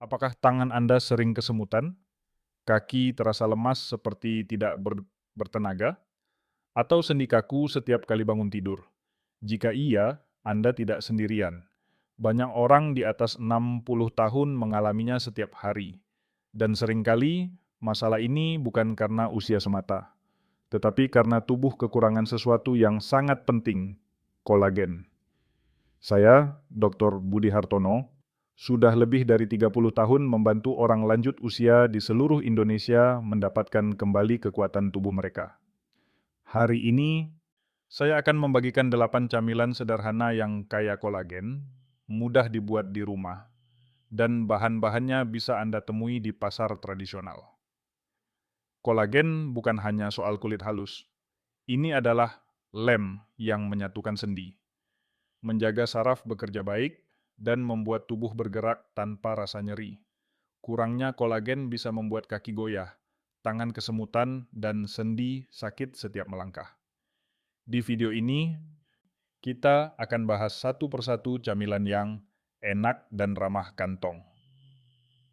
Apakah tangan Anda sering kesemutan, kaki terasa lemas seperti tidak bertenaga, atau sendi kaku setiap kali bangun tidur? Jika iya, Anda tidak sendirian. Banyak orang di atas 60 tahun mengalaminya setiap hari. Dan seringkali masalah ini bukan karena usia semata, tetapi karena tubuh kekurangan sesuatu yang sangat penting, kolagen. Saya, Dr. Budi Hartono, sudah lebih dari 30 tahun membantu orang lanjut usia di seluruh Indonesia mendapatkan kembali kekuatan tubuh mereka. Hari ini, saya akan membagikan 8 camilan sederhana yang kaya kolagen, mudah dibuat di rumah, dan bahan-bahannya bisa Anda temui di pasar tradisional. Kolagen bukan hanya soal kulit halus. Ini adalah lem yang menyatukan sendi, menjaga saraf bekerja baik, dan membuat tubuh bergerak tanpa rasa nyeri. Kurangnya kolagen bisa membuat kaki goyah, tangan kesemutan, dan sendi sakit setiap melangkah. Di video ini, kita akan bahas satu persatu camilan yang enak dan ramah kantong.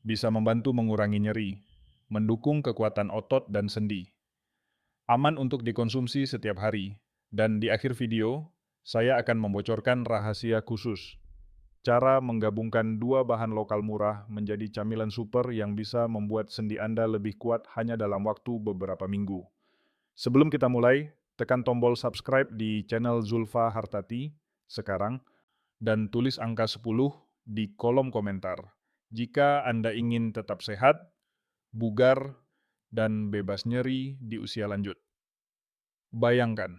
Bisa membantu mengurangi nyeri, mendukung kekuatan otot dan sendi. Aman untuk dikonsumsi setiap hari. Dan di akhir video, saya akan membocorkan rahasia khusus. Cara menggabungkan dua bahan lokal murah menjadi camilan super yang bisa membuat sendi Anda lebih kuat hanya dalam waktu beberapa minggu. Sebelum kita mulai, tekan tombol subscribe di channel Zulfa Hartati sekarang dan tulis angka 10 di kolom komentar. Jika Anda ingin tetap sehat, bugar, dan bebas nyeri di usia lanjut. Bayangkan,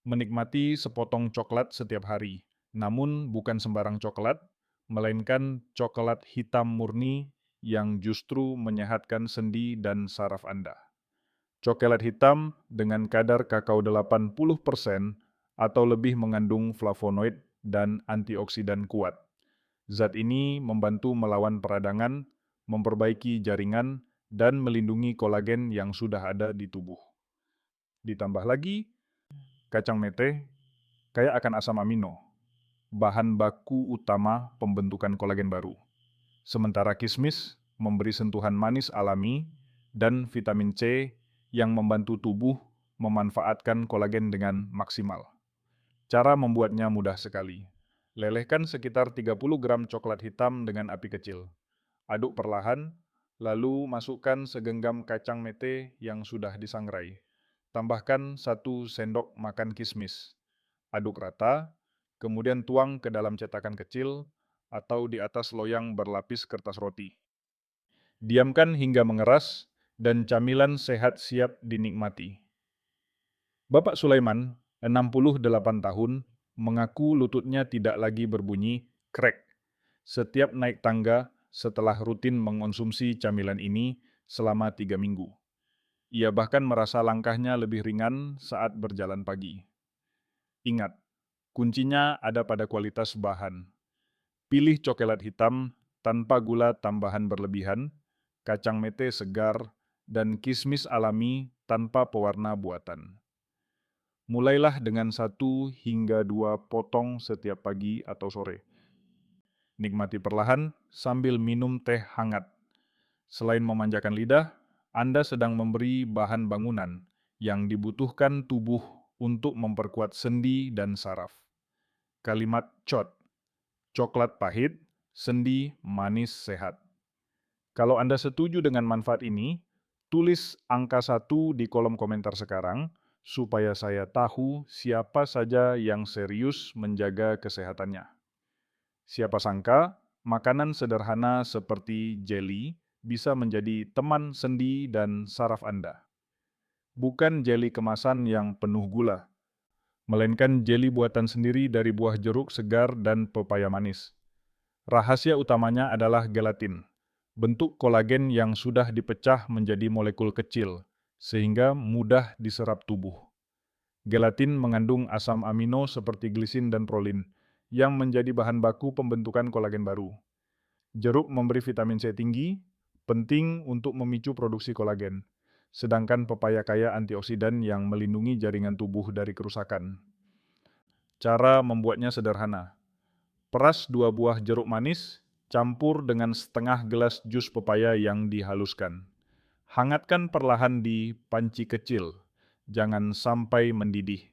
menikmati sepotong coklat setiap hari. Namun bukan sembarang coklat, melainkan coklat hitam murni yang justru menyehatkan sendi dan saraf Anda. Coklat hitam dengan kadar kakao 80% atau lebih mengandung flavonoid dan antioksidan kuat. Zat ini membantu melawan peradangan, memperbaiki jaringan, dan melindungi kolagen yang sudah ada di tubuh. Ditambah lagi, kacang mete kaya akan asam amino, bahan baku utama pembentukan kolagen baru. Sementara kismis memberi sentuhan manis alami dan vitamin C yang membantu tubuh memanfaatkan kolagen dengan maksimal. Cara membuatnya mudah sekali. Lelehkan sekitar 30 gram coklat hitam dengan api kecil. Aduk perlahan, lalu masukkan segenggam kacang mete yang sudah disangrai. Tambahkan 1 sendok makan kismis. Aduk rata, kemudian tuang ke dalam cetakan kecil atau di atas loyang berlapis kertas roti. Diamkan hingga mengeras dan camilan sehat siap dinikmati. Bapak Sulaiman, 68 tahun, mengaku lututnya tidak lagi berbunyi krek setiap naik tangga setelah rutin mengonsumsi camilan ini selama 3 minggu. Ia bahkan merasa langkahnya lebih ringan saat berjalan pagi. Ingat, kuncinya ada pada kualitas bahan. Pilih coklat hitam tanpa gula tambahan berlebihan, kacang mete segar, dan kismis alami tanpa pewarna buatan. Mulailah dengan 1 hingga 2 potong setiap pagi atau sore. Nikmati perlahan sambil minum teh hangat. Selain memanjakan lidah, Anda sedang memberi bahan bangunan yang dibutuhkan tubuh untuk memperkuat sendi dan saraf. Kalimat COT, coklat pahit, sendi manis sehat. Kalau Anda setuju dengan manfaat ini, tulis angka 1 di kolom komentar sekarang, supaya saya tahu siapa saja yang serius menjaga kesehatannya. Siapa sangka, makanan sederhana seperti jeli bisa menjadi teman sendi dan saraf Anda. Bukan jeli kemasan yang penuh gula, melainkan jeli buatan sendiri dari buah jeruk segar dan pepaya manis. Rahasia utamanya adalah gelatin, bentuk kolagen yang sudah dipecah menjadi molekul kecil, sehingga mudah diserap tubuh. Gelatin mengandung asam amino seperti glisin dan prolin, yang menjadi bahan baku pembentukan kolagen baru. Jeruk memberi vitamin C tinggi, penting untuk memicu produksi kolagen, sedangkan pepaya kaya antioksidan yang melindungi jaringan tubuh dari kerusakan. Cara membuatnya sederhana. Peras 2 buah jeruk manis, Campur dengan setengah gelas jus pepaya yang dihaluskan. Hangatkan perlahan di panci kecil, jangan sampai mendidih.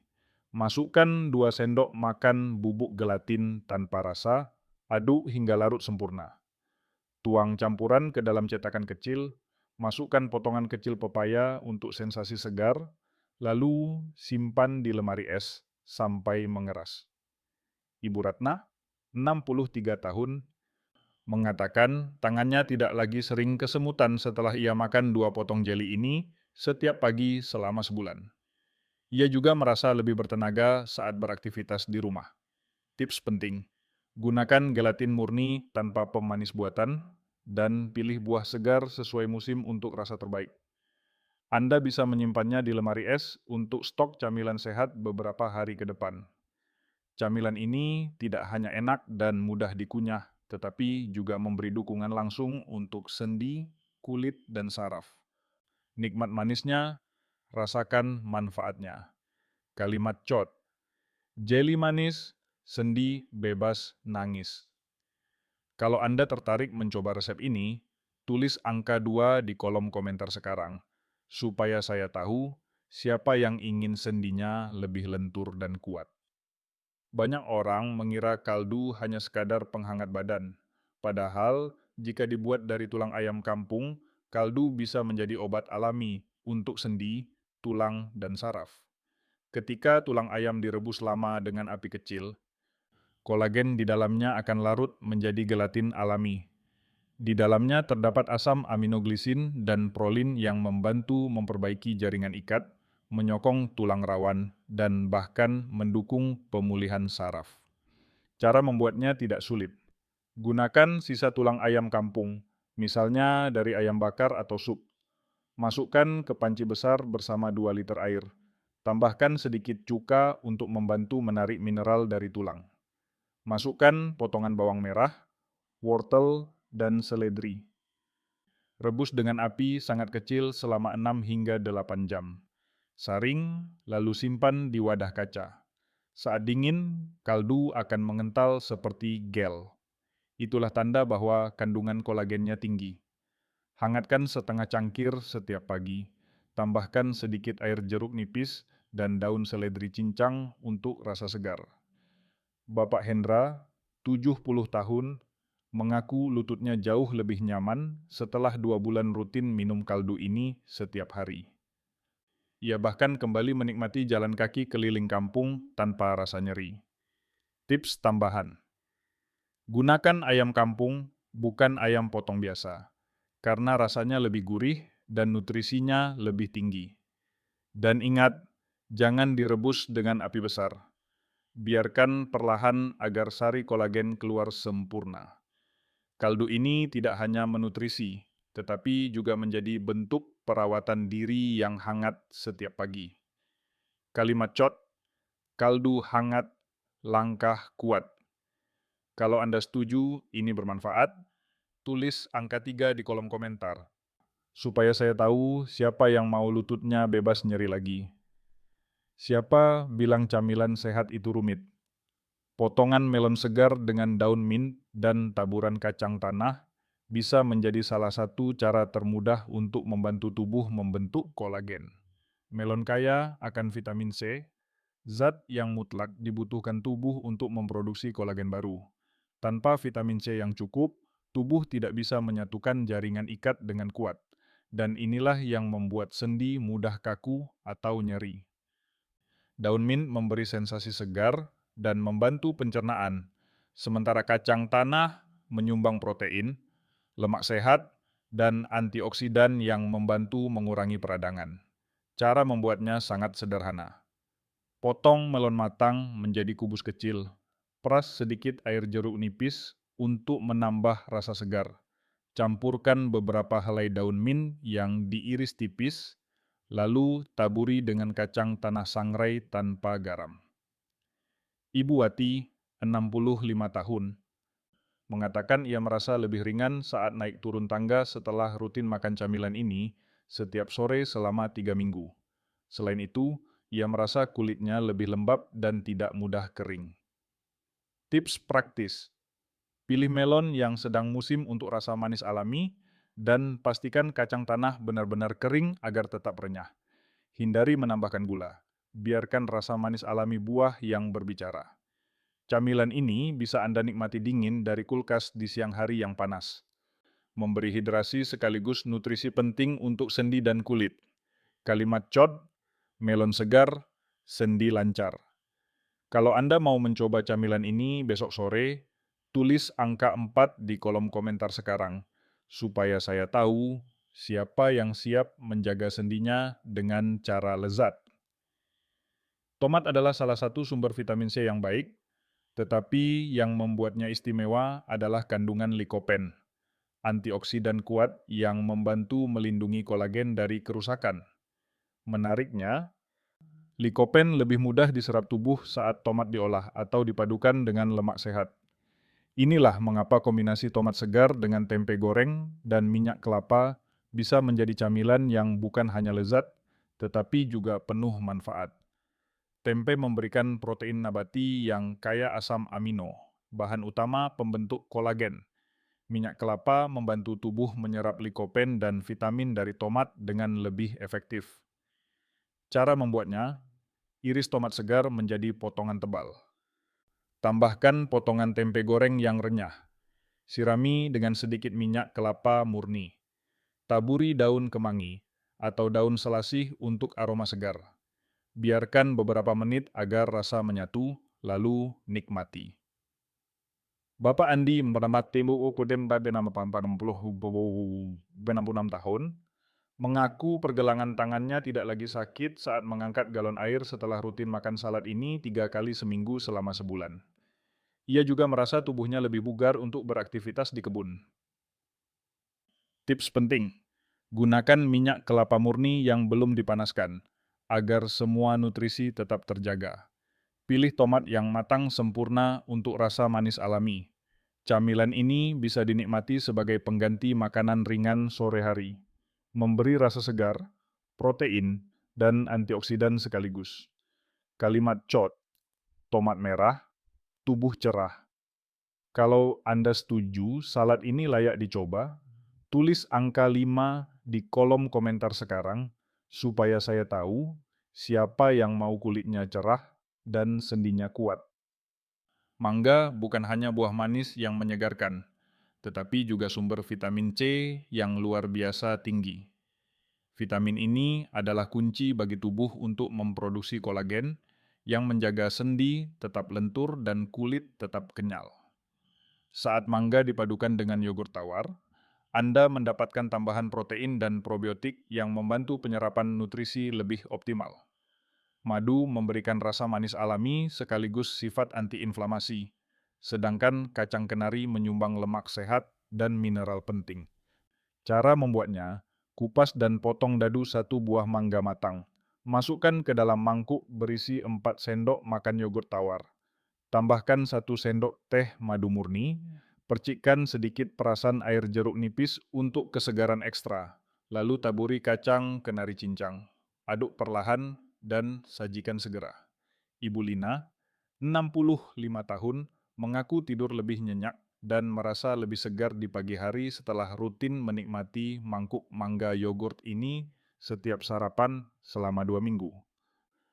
Masukkan 2 sendok makan bubuk gelatin tanpa rasa, aduk hingga larut sempurna. Tuang campuran ke dalam cetakan kecil, masukkan potongan kecil pepaya untuk sensasi segar, lalu simpan di lemari es sampai mengeras. Ibu Ratna, 63 tahun, mengatakan tangannya tidak lagi sering kesemutan setelah ia makan 2 potong jeli ini setiap pagi selama sebulan. Ia juga merasa lebih bertenaga saat beraktivitas di rumah. Tips penting, gunakan gelatin murni tanpa pemanis buatan dan pilih buah segar sesuai musim untuk rasa terbaik. Anda bisa menyimpannya di lemari es untuk stok camilan sehat beberapa hari ke depan. Camilan ini tidak hanya enak dan mudah dikunyah, tetapi juga memberi dukungan langsung untuk sendi, kulit, dan saraf. Nikmat manisnya, rasakan manfaatnya. Kalimat COT, jeli manis, sendi bebas nangis. Kalau Anda tertarik mencoba resep ini, tulis angka 2 di kolom komentar sekarang, supaya saya tahu siapa yang ingin sendinya lebih lentur dan kuat. Banyak orang mengira kaldu hanya sekadar penghangat badan. Padahal, jika dibuat dari tulang ayam kampung, kaldu bisa menjadi obat alami untuk sendi, tulang, dan saraf. Ketika tulang ayam direbus lama dengan api kecil, kolagen di dalamnya akan larut menjadi gelatin alami. Di dalamnya terdapat asam aminoglisin dan prolin yang membantu memperbaiki jaringan ikat, menyokong tulang rawan, dan bahkan mendukung pemulihan saraf. Cara membuatnya tidak sulit. Gunakan sisa tulang ayam kampung, misalnya dari ayam bakar atau sup. Masukkan ke panci besar bersama 2 liter air. Tambahkan sedikit cuka untuk membantu menarik mineral dari tulang. Masukkan potongan bawang merah, wortel, dan seledri. Rebus dengan api sangat kecil selama 6 hingga 8 jam. Saring, lalu simpan di wadah kaca. Saat dingin, kaldu akan mengental seperti gel. Itulah tanda bahwa kandungan kolagennya tinggi. Hangatkan setengah cangkir setiap pagi. Tambahkan sedikit air jeruk nipis dan daun seledri cincang untuk rasa segar. Bapak Hendra, 70 tahun, mengaku lututnya jauh lebih nyaman setelah 2 bulan rutin minum kaldu ini setiap hari. Ia bahkan kembali menikmati jalan kaki keliling kampung tanpa rasa nyeri. Tips tambahan, gunakan ayam kampung, bukan ayam potong biasa, karena rasanya lebih gurih dan nutrisinya lebih tinggi. Dan ingat, jangan direbus dengan api besar. Biarkan perlahan agar sari kolagen keluar sempurna. Kaldu ini tidak hanya menutrisi, tetapi juga menjadi bentuk perawatan diri yang hangat setiap pagi. Kalimat COT, kaldu hangat, langkah kuat. Kalau Anda setuju ini bermanfaat, tulis angka 3 di kolom komentar, supaya saya tahu siapa yang mau lututnya bebas nyeri lagi. Siapa bilang camilan sehat itu rumit? Potongan melon segar dengan daun mint dan taburan kacang tanah bisa menjadi salah satu cara termudah untuk membantu tubuh membentuk kolagen. Melon kaya akan vitamin C, zat yang mutlak dibutuhkan tubuh untuk memproduksi kolagen baru. Tanpa vitamin C yang cukup, tubuh tidak bisa menyatukan jaringan ikat dengan kuat, dan inilah yang membuat sendi mudah kaku atau nyeri. Daun mint memberi sensasi segar dan membantu pencernaan, sementara kacang tanah menyumbang protein, lemak sehat, dan antioksidan yang membantu mengurangi peradangan. Cara membuatnya sangat sederhana. Potong melon matang menjadi kubus kecil. Peras sedikit air jeruk nipis untuk menambah rasa segar. Campurkan beberapa helai daun mint yang diiris tipis, lalu taburi dengan kacang tanah sangrai tanpa garam. Ibu Wati, 65 tahun, mengatakan ia merasa lebih ringan saat naik turun tangga setelah rutin makan camilan ini setiap sore selama 3 minggu. Selain itu, ia merasa kulitnya lebih lembab dan tidak mudah kering. Tips praktis, Pilih melon yang sedang musim untuk rasa manis alami, dan pastikan kacang tanah benar-benar kering agar tetap renyah. Hindari menambahkan gula. Biarkan rasa manis alami buah yang berbicara. Camilan ini bisa Anda nikmati dingin dari kulkas di siang hari yang panas. Memberi hidrasi sekaligus nutrisi penting untuk sendi dan kulit. Kalimat COD, melon segar, sendi lancar. Kalau Anda mau mencoba camilan ini besok sore, tulis angka 4 di kolom komentar sekarang, supaya saya tahu siapa yang siap menjaga sendinya dengan cara lezat. Tomat adalah salah satu sumber vitamin C yang baik, tetapi yang membuatnya istimewa adalah kandungan likopen, antioksidan kuat yang membantu melindungi kolagen dari kerusakan. Menariknya, likopen lebih mudah diserap tubuh saat tomat diolah atau dipadukan dengan lemak sehat. Inilah mengapa kombinasi tomat segar dengan tempe goreng dan minyak kelapa bisa menjadi camilan yang bukan hanya lezat, tetapi juga penuh manfaat. Tempe memberikan protein nabati yang kaya asam amino, bahan utama pembentuk kolagen. Minyak kelapa membantu tubuh menyerap likopen dan vitamin dari tomat dengan lebih efektif. Cara membuatnya, iris tomat segar menjadi potongan tebal. Tambahkan potongan tempe goreng yang renyah. Sirami dengan sedikit minyak kelapa murni. Taburi daun kemangi atau daun selasih untuk aroma segar. Biarkan beberapa menit agar rasa menyatu, lalu nikmati. Bapak Andi mengamati buku Demba Benama 66 tahun, mengaku pergelangan tangannya tidak lagi sakit saat mengangkat galon air setelah rutin makan salad ini 3 kali seminggu selama sebulan. Ia juga merasa tubuhnya lebih bugar untuk beraktivitas di kebun. Tips penting, gunakan minyak kelapa murni yang belum dipanaskan, agar semua nutrisi tetap terjaga. Pilih tomat yang matang sempurna untuk rasa manis alami. Camilan ini bisa dinikmati sebagai pengganti makanan ringan sore hari, memberi rasa segar, protein, dan antioksidan sekaligus. Kalimat COD, tomat merah, tubuh cerah. Kalau Anda setuju salad ini layak dicoba, tulis angka 5 di kolom komentar sekarang, supaya saya tahu siapa yang mau kulitnya cerah dan sendinya kuat. Mangga bukan hanya buah manis yang menyegarkan, tetapi juga sumber vitamin C yang luar biasa tinggi. Vitamin ini adalah kunci bagi tubuh untuk memproduksi kolagen yang menjaga sendi tetap lentur dan kulit tetap kenyal. Saat mangga dipadukan dengan yogurt tawar, Anda mendapatkan tambahan protein dan probiotik yang membantu penyerapan nutrisi lebih optimal. Madu memberikan rasa manis alami sekaligus sifat antiinflamasi, sedangkan kacang kenari menyumbang lemak sehat dan mineral penting. Cara membuatnya, kupas dan potong dadu satu buah mangga matang. Masukkan ke dalam mangkuk berisi 4 sendok makan yogurt tawar. Tambahkan 1 sendok teh madu murni, percikkan sedikit perasan air jeruk nipis untuk kesegaran ekstra, lalu taburi kacang kenari cincang. Aduk perlahan dan sajikan segera. Ibu Lina, 65 tahun, mengaku tidur lebih nyenyak dan merasa lebih segar di pagi hari setelah rutin menikmati mangkuk mangga yogurt ini setiap sarapan selama 2 minggu.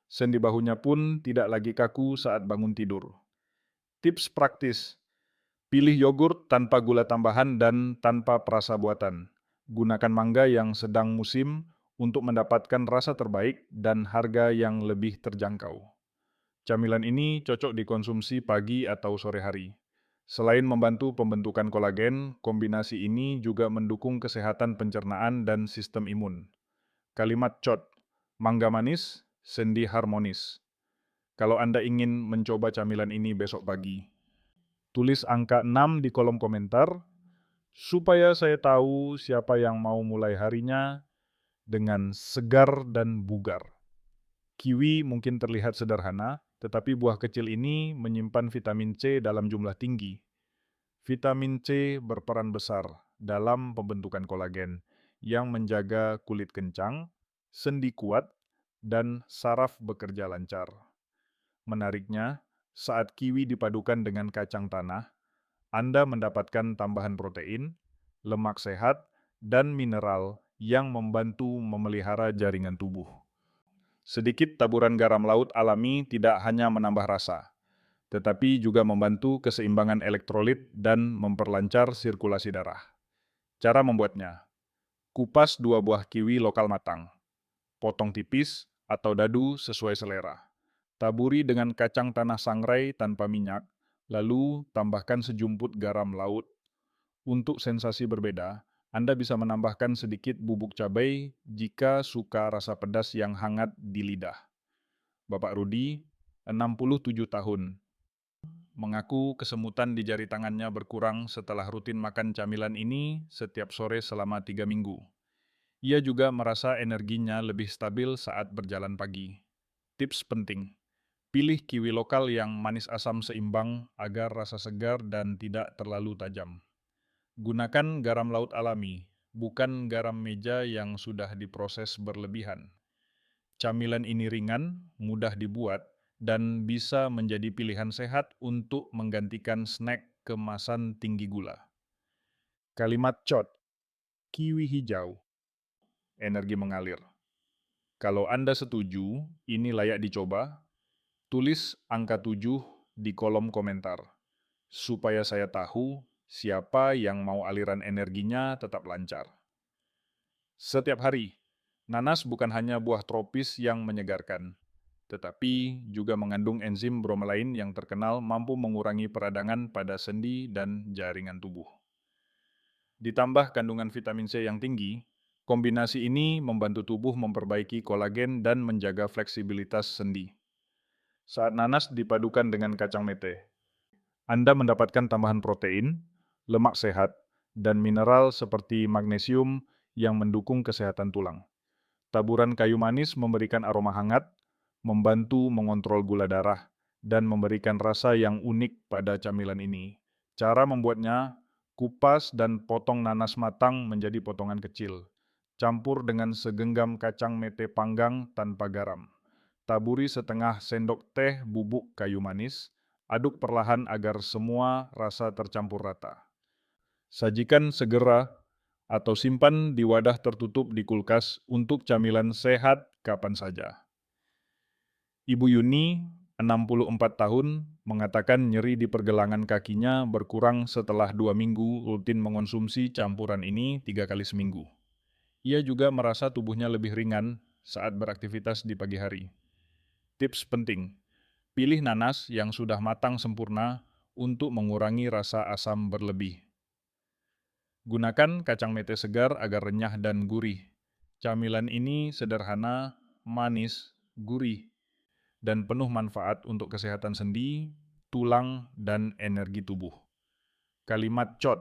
Sendi bahunya pun tidak lagi kaku saat bangun tidur. Tips praktis, pilih yogurt tanpa gula tambahan dan tanpa perasa buatan. Gunakan mangga yang sedang musim untuk mendapatkan rasa terbaik dan harga yang lebih terjangkau. Camilan ini cocok dikonsumsi pagi atau sore hari. Selain membantu pembentukan kolagen, kombinasi ini juga mendukung kesehatan pencernaan dan sistem imun. Kalimat COD, mangga manis, sendi harmonis. Kalau Anda ingin mencoba camilan ini besok pagi, tulis angka 6 di kolom komentar, supaya saya tahu siapa yang mau mulai harinya dengan segar dan bugar. Kiwi mungkin terlihat sederhana, tetapi buah kecil ini menyimpan vitamin C dalam jumlah tinggi. Vitamin C berperan besar dalam pembentukan kolagen yang menjaga kulit kencang, sendi kuat, dan saraf bekerja lancar. Menariknya, saat kiwi dipadukan dengan kacang tanah, Anda mendapatkan tambahan protein, lemak sehat, dan mineral yang membantu memelihara jaringan tubuh. Sedikit taburan garam laut alami tidak hanya menambah rasa, tetapi juga membantu keseimbangan elektrolit dan memperlancar sirkulasi darah. Cara membuatnya: kupas 2 buah kiwi lokal matang, potong tipis atau dadu sesuai selera. Taburi dengan kacang tanah sangrai tanpa minyak, lalu tambahkan sejumput garam laut. Untuk sensasi berbeda, Anda bisa menambahkan sedikit bubuk cabai jika suka rasa pedas yang hangat di lidah. Bapak Rudi, 67 tahun, mengaku kesemutan di jari tangannya berkurang setelah rutin makan camilan ini setiap sore selama 3 minggu. Ia juga merasa energinya lebih stabil saat berjalan pagi. Tips penting: pilih kiwi lokal yang manis asam seimbang agar rasa segar dan tidak terlalu tajam. Gunakan garam laut alami, bukan garam meja yang sudah diproses berlebihan. Camilan ini ringan, mudah dibuat, dan bisa menjadi pilihan sehat untuk menggantikan snack kemasan tinggi gula. Kalimat COT, kiwi hijau, energi mengalir. Kalau Anda setuju, ini layak dicoba, tulis angka 7 di kolom komentar, supaya saya tahu siapa yang mau aliran energinya tetap lancar. Setiap hari, nanas bukan hanya buah tropis yang menyegarkan, tetapi juga mengandung enzim bromelain yang terkenal mampu mengurangi peradangan pada sendi dan jaringan tubuh. Ditambah kandungan vitamin C yang tinggi, kombinasi ini membantu tubuh memperbaiki kolagen dan menjaga fleksibilitas sendi. Saat nanas dipadukan dengan kacang mete, Anda mendapatkan tambahan protein, lemak sehat, dan mineral seperti magnesium yang mendukung kesehatan tulang. Taburan kayu manis memberikan aroma hangat, membantu mengontrol gula darah, dan memberikan rasa yang unik pada camilan ini. Cara membuatnya: kupas dan potong nanas matang menjadi potongan kecil. Campur dengan segenggam kacang mete panggang tanpa garam. Taburi setengah sendok teh bubuk kayu manis. Aduk perlahan agar semua rasa tercampur rata. Sajikan segera atau simpan di wadah tertutup di kulkas untuk camilan sehat kapan saja. Ibu Yuni, 64 tahun, mengatakan nyeri di pergelangan kakinya berkurang setelah 2 minggu rutin mengonsumsi campuran ini 3 kali seminggu. Ia juga merasa tubuhnya lebih ringan saat beraktivitas di pagi hari. Tips penting: pilih nanas yang sudah matang sempurna untuk mengurangi rasa asam berlebih. Gunakan kacang mete segar agar renyah dan gurih. Camilan ini sederhana, manis, gurih, dan penuh manfaat untuk kesehatan sendi, tulang, dan energi tubuh. Kalimat COT,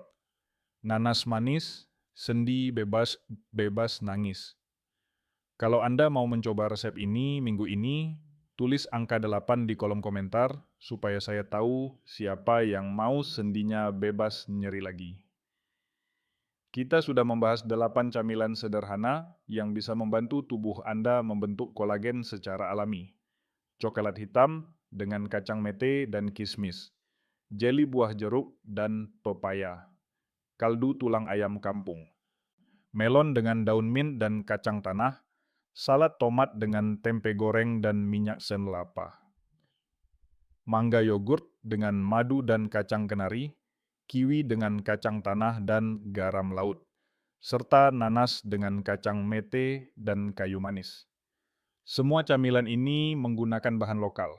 nanas manis, sendi bebas nangis. Kalau Anda mau mencoba resep ini minggu ini, tulis angka 8 di kolom komentar supaya saya tahu siapa yang mau sendinya bebas nyeri lagi. Kita sudah membahas 8 camilan sederhana yang bisa membantu tubuh Anda membentuk kolagen secara alami. Coklat hitam dengan kacang mete dan kismis, jeli buah jeruk dan pepaya, kaldu tulang ayam kampung, melon dengan daun mint dan kacang tanah, salad tomat dengan tempe goreng dan minyak senlapa, mangga yogurt dengan madu dan kacang kenari, kiwi dengan kacang tanah dan garam laut, serta nanas dengan kacang mete dan kayu manis. Semua camilan ini menggunakan bahan lokal,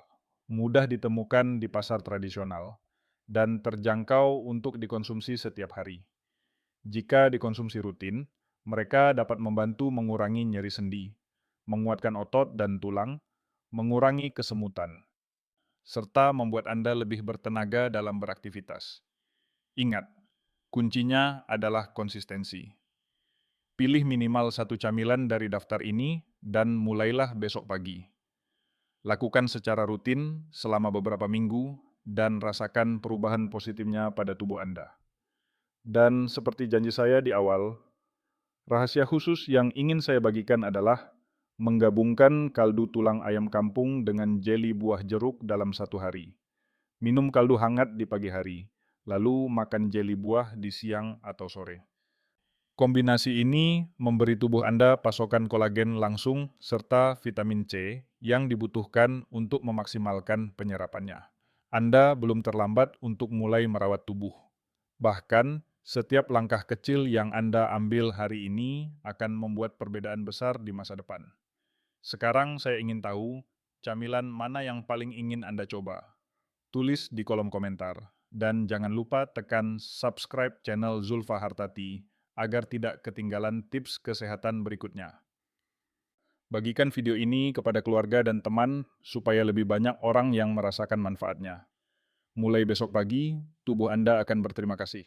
mudah ditemukan di pasar tradisional, dan terjangkau untuk dikonsumsi setiap hari. Jika dikonsumsi rutin, mereka dapat membantu mengurangi nyeri sendi, menguatkan otot dan tulang, mengurangi kesemutan, serta membuat Anda lebih bertenaga dalam beraktivitas. Ingat, kuncinya adalah konsistensi. Pilih minimal 1 camilan dari daftar ini dan mulailah besok pagi. Lakukan secara rutin selama beberapa minggu dan rasakan perubahan positifnya pada tubuh Anda. Dan seperti janji saya di awal, rahasia khusus yang ingin saya bagikan adalah menggabungkan kaldu tulang ayam kampung dengan jeli buah jeruk dalam 1 hari. Minum kaldu hangat di pagi hari, lalu makan jeli buah di siang atau sore. Kombinasi ini memberi tubuh Anda pasokan kolagen langsung serta vitamin C yang dibutuhkan untuk memaksimalkan penyerapannya. Anda belum terlambat untuk mulai merawat tubuh. Bahkan, setiap langkah kecil yang Anda ambil hari ini akan membuat perbedaan besar di masa depan. Sekarang saya ingin tahu, camilan mana yang paling ingin Anda coba? Tulis di kolom komentar. Dan jangan lupa tekan subscribe channel Zulfa Hartati agar tidak ketinggalan tips kesehatan berikutnya. Bagikan video ini kepada keluarga dan teman supaya lebih banyak orang yang merasakan manfaatnya. Mulai besok pagi, tubuh Anda akan berterima kasih.